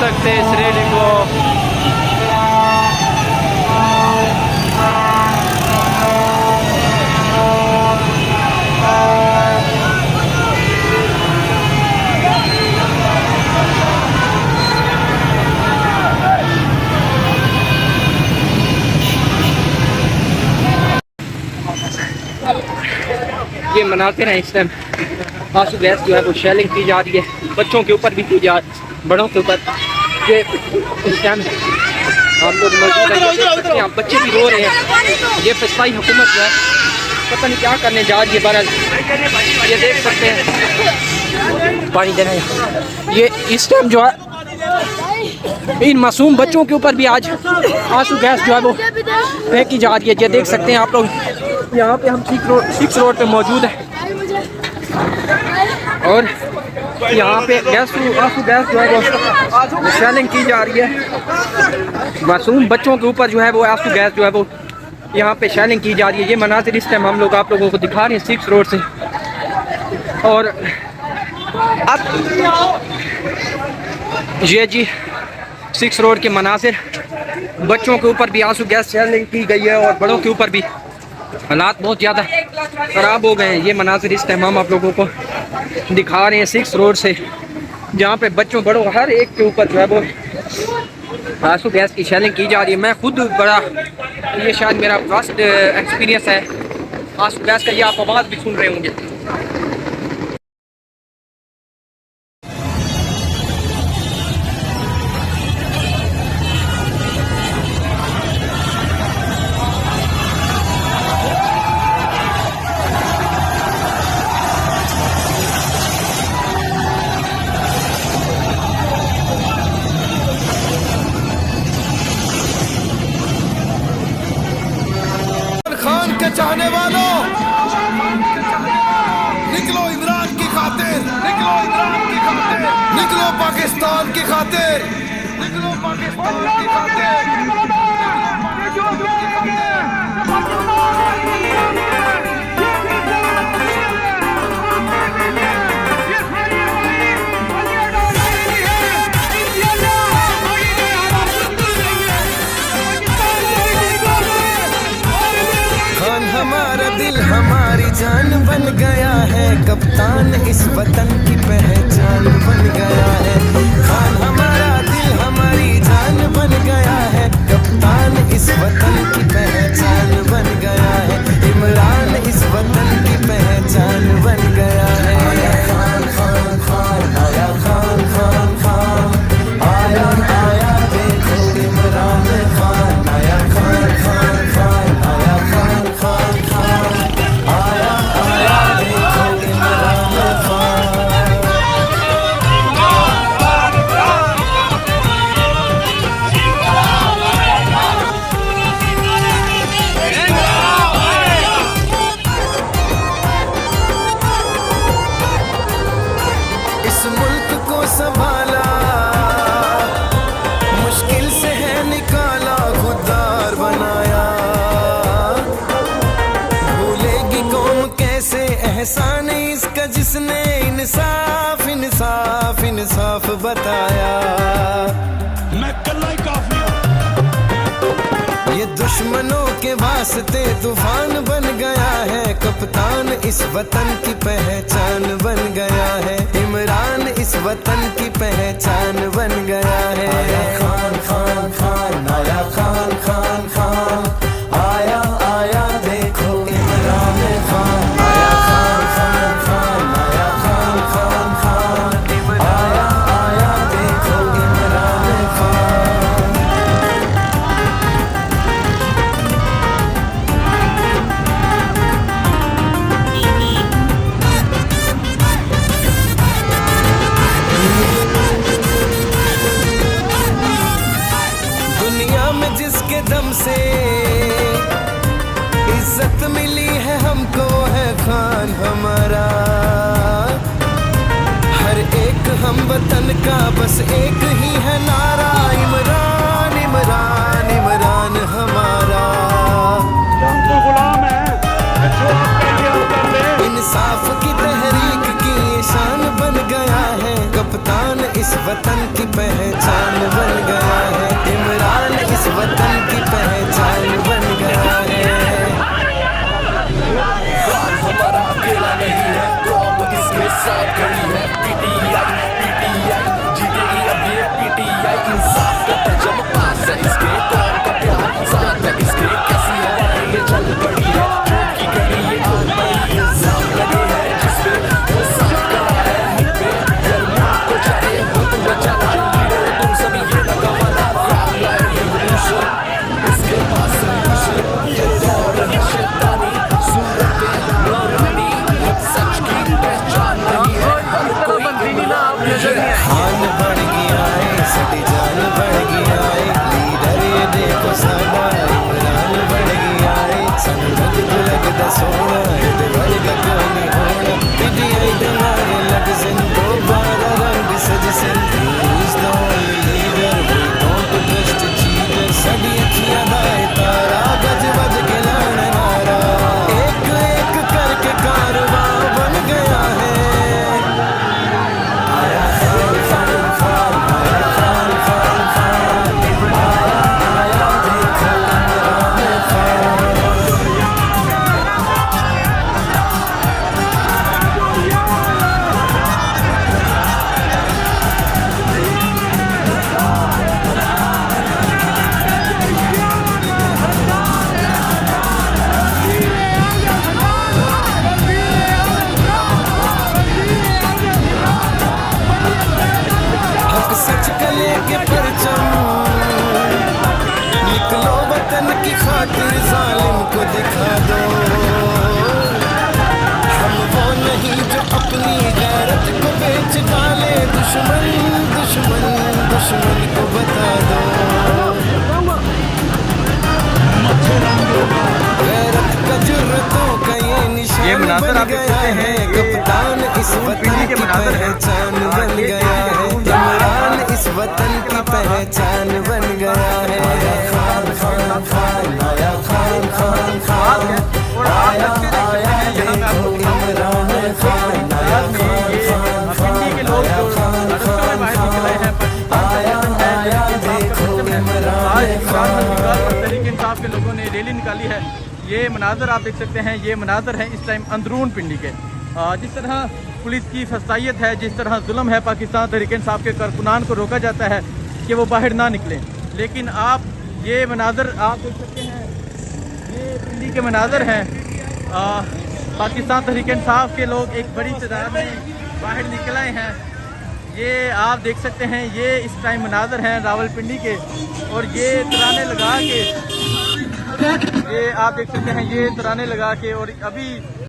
सकते हैं इस रेडी को। ये मनाते हैं इस टाइम आंसू गैस जो है वो शेलिंग की जा रही है, बच्चों के ऊपर भी की जा, बड़ों के ऊपर। ये इस टाइम हम लोग मौजूद हैं, यहाँ बच्चे भी रो रहे हैं। ये फसाई हुकूमत जो है पता नहीं क्या करने जा रही है। बहरहाल ये देख सकते हैं, पानी देना है। ये इस टाइम जो है इन मासूम बच्चों के ऊपर भी आज आंसू गैस जो है वो फेंकी जा रही है। ये देख सकते हैं आप लोग, यहाँ पे हम 6 रोड पे मौजूद है और यहाँ पे आंसू गैस जो है वो सेलिंग की जा रही है। मासूम बच्चों के ऊपर जो है वो आंसू गैस जो है वो यहाँ पे शेलिंग की जा रही है। ये मनाजिर इस टाइम हम लोग आप लोगों को दिखा रहे हैं 6 रोड से। और अब ये जी 6 रोड के मनाजिर, बच्चों के ऊपर भी आंसू गैस शेलिंग की गई है और बड़ों के ऊपर भी। हालात बहुत ज़्यादा ख़राब हो गए हैं। ये मनाजिर इस टाइम हम आप लोगों को दिखा रहे हैं 6 रोड से, जहाँ पे बच्चों बड़ों हर एक के ऊपर जो है वो आंसू गैस की शेलिंग की जा रही है। मैं खुद बड़ा, ये शायद मेरा फर्स्ट एक्सपीरियंस है आंसू गैस का। ये आप आवाज़ भी सुन रहे होंगे। चाहने वालों, निकलो इमरान की खातिर, निकलो इमरान की खातिर, निकलो पाकिस्तान की खातिर, निकलो पाकिस्तान की खातिर। हमारा दिल हमारी जान बन गया है, कप्तान इस वतन की पहचान बन गया है। खान हमारा दिल हमारी जान बन गया है, कप्तान इस वतन की पहचान बन गया है। इमरान इस वतन की पहचान बन गया है। आया खान खान खान, आया खान खान खान, आया आया देखो इमरान खान, आया खान खान खान, आया खान खान खान, आया आया देखो इमरान खान। इस मुल्क को संभाला मुश्किल से है, निकाला खुददार बनाया। भूलेगी कौम कैसे एहसान इसका, जिसने इंसाफ इंसाफ इंसाफ बताया। मैं कल्ला ही काफी हूं। ये दुश्मनों के वास्ते तूफान बन गया है, कप्तान इस वतन की पहचान बन गया है। इमरान इस वतन की पहचान बन गया है। आया खान खान खान, आया खान खान खान, आया आया देखो इमरान खान, आया खान खान खान, आया खान खान खान, आया आया देखो इमरान खान। दुनिया में जिसके दम से इज्जत मिली है हमको, है खान हमारा। हर एक हम वतन का बस एक ही है नारा, इमरान इमरान इमरान हमारा। गुलाम है जो इंसाफ की तहरीक की शान बन गया है, कप्तान इस वतन की पहचान के परचम, निकलो वतन की खातिर जालिम को दिखा दो। हम वो नहीं जो अपनी गैरत को बेच डाले, दुश्मन दुश्मन दुश्मन को बता दो। गैरत का जुर्रतों का ये निशान बन गया है, कप्तान इस वतन की पहचान बन गया है, इमरान इस वतन की पहचान बन गया है। आया खान खान खान, आया खान खान खान, आया आया देखो इमरान खान, आया खान खान खान, आया खान खान खान, आया आया देखो इमरान खान। तहरीक इंसाफ के लोगों ने रैली निकाली है। ये मनाजर आप देख सकते हैं, ये मनाजर हैं इस टाइम अंदरून पिंडी के। जिस तरह पुलिस की फस्तायत है, जिस तरह जुल्म है, पाकिस्तान तहरीक इंसाफ के कारकुनान को रोका जाता है कि वो बाहर ना निकलें, लेकिन आप ये मनाजर आप देख सकते हैं, ये पिंडी के मनाजर हैं। पाकिस्तान तहरीक इंसाफ के लोग एक बड़ी तादाद में बाहर निकल आए हैं। ये आप देख सकते हैं, ये इस टाइम मनाजर हैं रावलपिंडी के, और ये तराने लगा के, ये आप देख सकते हैं, ये तराने लगा के, और अभी